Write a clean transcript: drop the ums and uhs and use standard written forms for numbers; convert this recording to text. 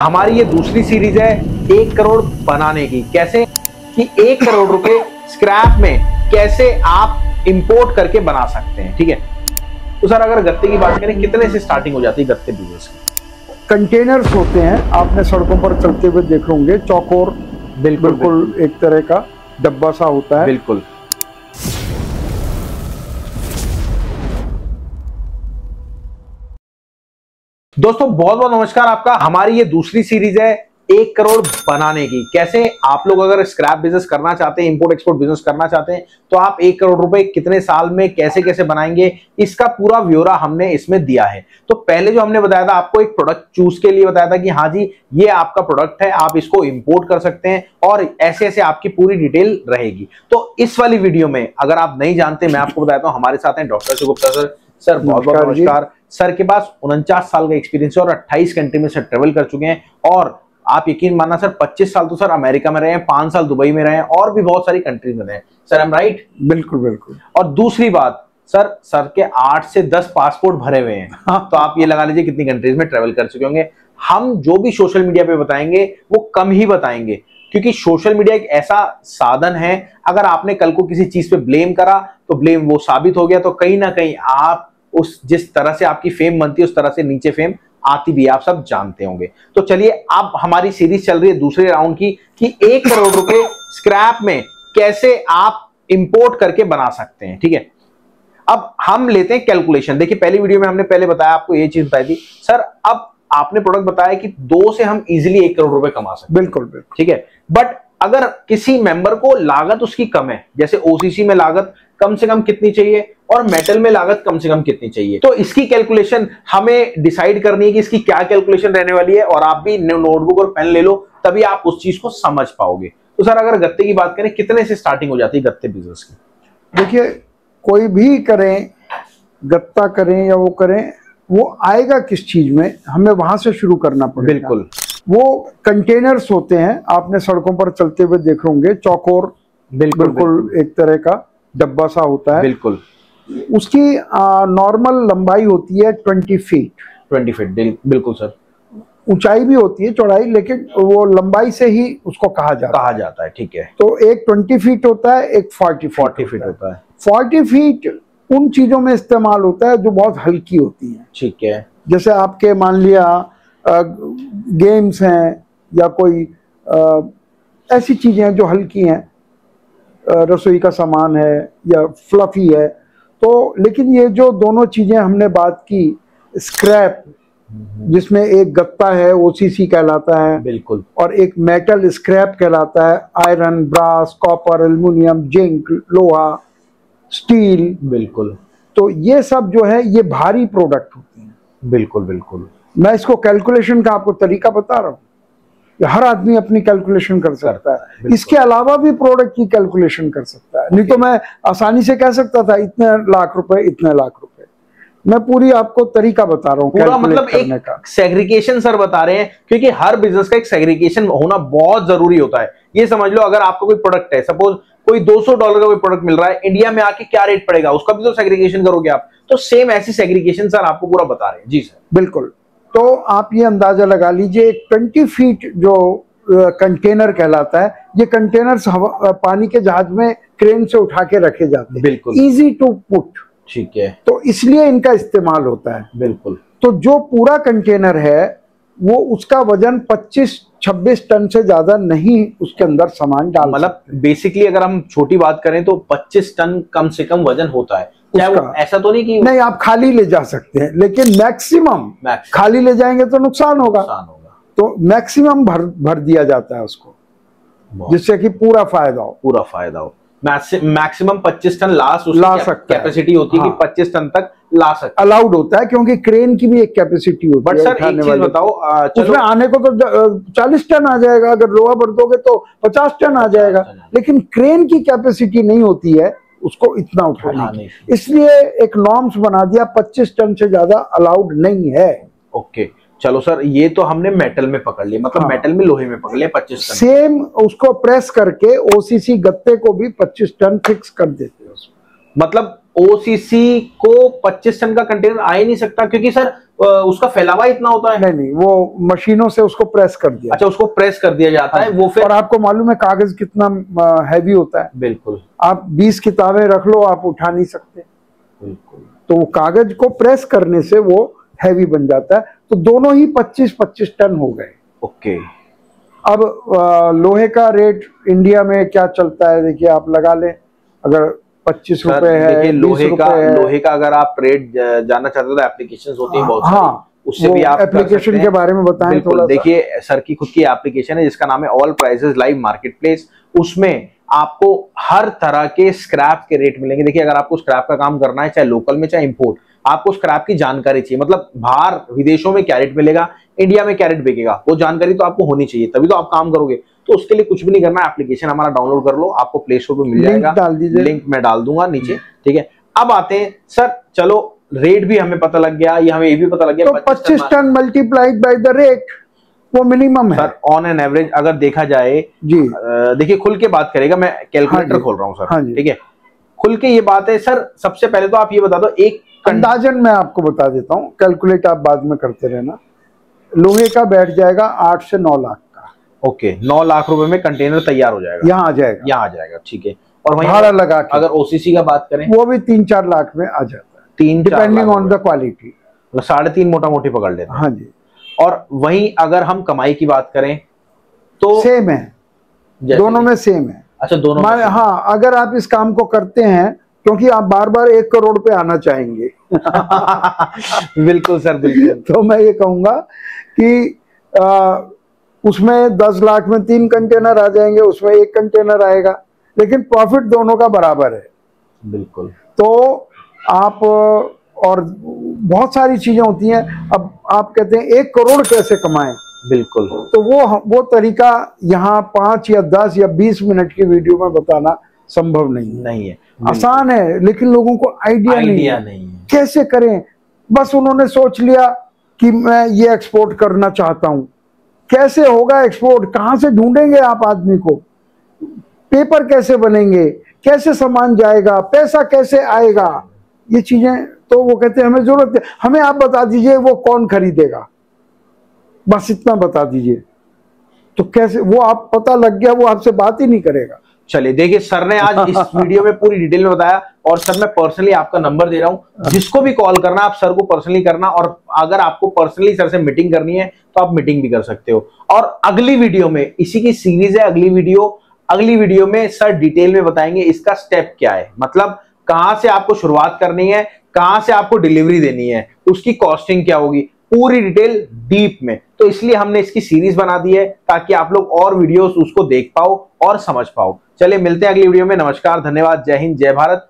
हमारी ये दूसरी सीरीज है 1 करोड़ बनाने की। कैसे कि 1 करोड़ रुपए स्क्रैप में कैसे आप इंपोर्ट करके बना सकते हैं। ठीक है, तो सर अगर गत्ते की बात करें कितने से स्टार्टिंग हो जाती है गत्ते बिजनेस की? कंटेनर्स होते हैं, आपने सड़कों पर चलते हुए देखे होंगे, चौकोर बिल्कुल एक तरह का डब्बा सा होता है। बिल्कुल। दोस्तों बहुत बहुत नमस्कार आपका। हमारी ये दूसरी सीरीज है 1 करोड़ बनाने की। कैसे आप लोग अगर स्क्रैप बिजनेस करना चाहते हैं, इंपोर्ट एक्सपोर्ट बिजनेस करना चाहते हैं, तो आप 1 करोड़ रुपए कितने साल में कैसे कैसे बनाएंगे, इसका पूरा ब्यौरा हमने इसमें दिया है। तो पहले जो हमने बताया था आपको, एक प्रोडक्ट चूज के लिए बताया था कि हाँ जी ये आपका प्रोडक्ट है, आप इसको इंपोर्ट कर सकते हैं और ऐसे ऐसे आपकी पूरी डिटेल रहेगी। तो इस वाली वीडियो में अगर आप नहीं जानते, मैं आपको बताता हूँ, हमारे साथ हैं डॉक्टर गुप्ता सर। सर बहुत बहुत नमस्कार। सर के पास 49 साल का एक्सपीरियंस है और 28 कंट्री में सर ट्रेवल कर चुके हैं। और आप यकीन मानना सर 25 साल तो सर अमेरिका में रहे हैं, 5 साल दुबई में रहे हैं और भी बहुत सारी कंट्रीज में रहे हैं। Sir I am right? बिल्कुल बिल्कुल। और दूसरी बात सर के 8 से 10 पासपोर्ट भरे हुए हैं। तो आप ये लगा लीजिए कितनी कंट्रीज में ट्रेवल कर चुके होंगे। हम जो भी सोशल मीडिया पे बताएंगे वो कम ही बताएंगे, क्योंकि सोशल मीडिया एक ऐसा साधन है, अगर आपने कल को किसी चीज पे ब्लेम करा तो ब्लेम वो साबित हो गया, तो कहीं ना कहीं आप उस जिस तरह से आपकी फेम बनती है उस तरह से नीचे फेम आती भी, आप सब जानते होंगे। तो चलिए अब हमारी सीरीज चल रही है दूसरे राउंड की कि 1 करोड़ रुपए स्क्रैप में कैसे आप इंपोर्ट करके बना सकते हैं। ठीक है, अब हम लेते हैं कैलकुलेशन। देखिए पहली वीडियो में हमने पहले बताया, आपको ये चीज बताई थी सर, अब आपने प्रोडक्ट बताया कि 2 से हम इजीली 1 करोड़ रुपए कमा सकते हैं। बिल्कुल बिल्कुल। ठीक है, बट अगर किसी मेंबर को लागत उसकी कम है, जैसे ओसीसी में लागत कम से कम कितनी चाहिए और मेटल में लागत कम से कम कितनी चाहिए, तो इसकी कैलकुलेशन हमें डिसाइड करनी है कि इसकी क्या कैलकुलेशन रहने वाली है। और आप भी नोटबुक और पेन ले लो, तभी आप उस चीज को समझ पाओगे। तो सर अगर गत्ते की बात करें कितने से स्टार्टिंग हो जाती है गत्ते बिजनेस की? देखिए कोई भी करें, गत्ता करें या वो करें, वो आएगा किस चीज में, हमें वहां से शुरू करना पड़ेगा। बिल्कुल। वो कंटेनर्स होते हैं, आपने सड़कों पर चलते हुए देखे होंगे, चौकोर बिल्कुल एक तरह का डब्बा सा होता है। बिल्कुल। उसकी नॉर्मल लंबाई होती है 20 फीट। 20 फीट बिल्कुल सर। ऊंचाई भी होती है, चौड़ाई, लेकिन वो लंबाई से ही उसको कहा जाता है। ठीक है, तो एक 20 फीट होता है, एक 40 फीट होता है। 40 फीट उन चीजों में इस्तेमाल होता है जो बहुत हल्की होती हैं। ठीक है, जैसे आपके मान लिया गेम्स हैं या कोई ऐसी चीजें हैं जो हल्की हैं, रसोई का सामान है या फ्लफी है। तो लेकिन ये जो दोनों चीजें हमने बात की, स्क्रैप जिसमें एक गत्ता है ओसीसी कहलाता है, बिल्कुल, और एक मेटल स्क्रैप कहलाता है, iron, brass, copper, aluminium, zinc, लोहा, स्टील। बिल्कुल। तो ये सब जो है ये भारी प्रोडक्ट होते हैं। बिल्कुल बिल्कुल। मैं इसको कैलकुलेशन का आपको तरीका बता रहा हूँ, हर आदमी अपनी कैलकुलेशन कर सकता है। इसके अलावा भी प्रोडक्ट की कैलकुलेशन कर सकता है। नहीं तो मैं आसानी से कह सकता था इतने लाख रुपए, इतने लाख रुपए। मैं पूरी आपको तरीका बता रहा हूँ, पूरा मतलब एक सेग्रीगेशन सर बता रहे हैं, क्योंकि हर बिजनेस का एक सेग्रीगेशन होना बहुत जरूरी होता है। ये समझ लो, अगर आपका कोई प्रोडक्ट है, सपोज कोई $200 का कोई प्रोडक्ट मिल रहा है, इंडिया में आके क्या रेट पड़ेगा उसका भी तो सेग्रीगेशन करोगे आप। तो सेम ऐसी सेग्रीगेशन सर आपको पूरा बता रहे हैं। जी सर बिल्कुल। तो आप ये अंदाजा लगा लीजिए, 20 फीट जो कंटेनर कहलाता है, ये कंटेनर्स पानी के जहाज में क्रेन से उठा के रखे जाते हैं। बिल्कुल, इजी टू पुट। ठीक है, तो इसलिए इनका इस्तेमाल होता है। बिल्कुल। तो जो पूरा कंटेनर है वो उसका वजन 25-26 टन से ज्यादा नहीं उसके अंदर सामान डाल, मतलब बेसिकली अगर हम छोटी बात करें तो 25 टन कम से कम वजन होता है। वो ऐसा तो नहीं कि नहीं आप खाली ले जा सकते हैं, लेकिन मैक्सिमम खाली ले जाएंगे तो नुकसान होगा। तो मैक्सिमम भर दिया जाता है उसको, जिससे कि पूरा फायदा हो। मैक्सिमम 25 टन ला सकता है। कैपेसिटी होती है कि 25 टन तक ला सकता, अलाउड होता है, क्योंकि क्रेन की भी एक कैपेसिटी होती है। बट सर एक चीज बताओ, उसमें आने को तो 40 टन आ जाएगा, अगर लोहा भर दोगे तो 50 टन आ जाएगा, लेकिन क्रेन की कैपेसिटी नहीं होती है उसको इतना उठाने की। इसलिए एक नॉर्म्स बना दिया, 25 टन से ज्यादा अलाउड नहीं है। ओके, चलो सर ये तो हमने मेटल में पकड़ लिया, मतलब मेटल में, लोहे में पकड़ लिया 25 टन। सेम उसको प्रेस करके ओसीसी गत्ते को भी 25 टन फिक्स कर देते हैं उसमें। मतलब ओसीसी को 25 टन का कंटेनर आ ही नहीं सकता, क्योंकि सर उसका फैलावा इतना होता है। नहीं, वो मशीनों से उसको प्रेस कर दिया। अच्छा, उसको प्रेस कर दिया जाता है वो फिर। और आपको मालूम है कागज कितना हैवी होता है। बिल्कुल। आप 20 किताबें रख लो, आप उठा नहीं सकते। बिल्कुल। तो वो कागज को प्रेस करने से वो हैवी बन जाता है। तो दोनों ही 25-25 टन हो गए। ओके। अब लोहे का रेट इंडिया में क्या चलता है, देखिए आप लगा लें। अगर 25 रुपए है, देखिए 20 रुपए है। लोहे का अगर आप रेट जानना चाहते हो तो एप्लीकेशन होती है बहुत सारी। हाँ, उससे भी आप एप्लीकेशन के बारे में बताएं थोड़ा सा। देखिए सर की खुद की एप्लीकेशन है जिसका नाम है all prices live market place. उसमें आपको हर तरह के स्क्रैप के रेट मिलेंगे। देखिए अगर आपको स्क्रैप का काम करना है, चाहे लोकल में चाहे इंपोर्ट, आपको स्क्रैप की जानकारी चाहिए, मतलब बाहर विदेशों में क्या रेट मिलेगा, इंडिया में क्या रेट बिकेगा, वो जानकारी तो आपको होनी चाहिए, तभी तो आप काम करोगे। तो उसके लिए कुछ भी नहीं करना, एप्लीकेशन हमारा डाउनलोड कर लो, आपको प्ले स्टोर पे मिल जाएगा। डाल दीजिए, लिंक मैं डाल दूंगा नीचे। ठीक है, अब आते हैं सर, चलो रेट भी हमें पता लग गया, ये हमें ये भी पता लग गया। तो 25 ton multiplied by the rate वो मिनिमम है सर। ऑन एन एवरेज अगर देखा जाए जी, देखिए खुल के बात करेगा, मैं कैलकुलेटर खोल रहा हूँ सर। ठीक है, खुल के ये बात है सर। सबसे पहले तो आप ये बता दो, एक अंदाजन मैं आपको बता देता हूँ, कैलकुलेट आप बाद में करते रहना। लोहे का बैठ जाएगा 8 से 9 लाख का। ओके, 9 लाख रुपए में कंटेनर तैयार हो जाएगा, यहाँ आ जाएगा, यहाँ आ जाएगा। ठीक है, और वहीं भाड़ा लगा के अगर ओसीसी का बात करें वो भी 3-4 लाख में आ जाता है, 3-4 डिपेंडिंग ऑन द क्वालिटी। 3.5 मोटा मोटी पकड़ लेते हैं। हाँ जी। और वहीं अगर हम कमाई की बात करें तो सेम है, दोनों में सेम है। अच्छा, दोनों में हाँ, अगर आप इस काम को करते हैं, क्योंकि आप बार बार 1 करोड़ पे आना चाहेंगे। बिल्कुल सर, बिल्कुल। तो मैं ये कहूंगा कि उसमें 10 लाख में 3 कंटेनर आ जाएंगे, उसमें 1 कंटेनर आएगा, लेकिन प्रॉफिट दोनों का बराबर है। बिल्कुल। तो आप और बहुत सारी चीजें होती हैं। अब आप कहते हैं 1 करोड़ कैसे कमाएं, बिल्कुल। तो वो तरीका यहाँ 5 या 10 या 20 मिनट की वीडियो में बताना संभव नहीं है। आसान है, लेकिन लोगों को आइडिया नहीं है कैसे करें। बस उन्होंने सोच लिया कि मैं ये एक्सपोर्ट करना चाहता हूं। कैसे होगा एक्सपोर्ट, कहां से ढूंढेंगे आप आदमी को, पेपर कैसे बनेंगे, कैसे सामान जाएगा, पैसा कैसे आएगा, ये चीजें तो वो कहते हैं हमें जरूरत है, हमें आप बता दीजिए वो कौन खरीदेगा, बस इतना बता दीजिए। तो कैसे वो आप पता लग गया, वो आपसे बात ही नहीं करेगा। चलिए देखिए, सर ने आज इस वीडियो में पूरी डिटेल में बताया। और सर मैं पर्सनली आपका नंबर दे रहा हूं, जिसको भी कॉल करना आप सर को पर्सनली करना। और अगर आपको पर्सनली सर से मीटिंग करनी है तो आप मीटिंग भी कर सकते हो। और अगली वीडियो में, इसी की सीरीज है अगली वीडियो में सर डिटेल में बताएंगे इसका स्टेप क्या है, मतलब कहां से आपको शुरुआत करनी है, कहां से आपको डिलीवरी देनी है, उसकी कॉस्टिंग क्या होगी, पूरी डिटेल डीप में। तो इसलिए हमने इसकी सीरीज बना दी है ताकि आप लोग और वीडियोस उसको देख पाओ और समझ पाओ। चलिए मिलते हैं अगली वीडियो में। नमस्कार, धन्यवाद, जय हिंद, जय भारत।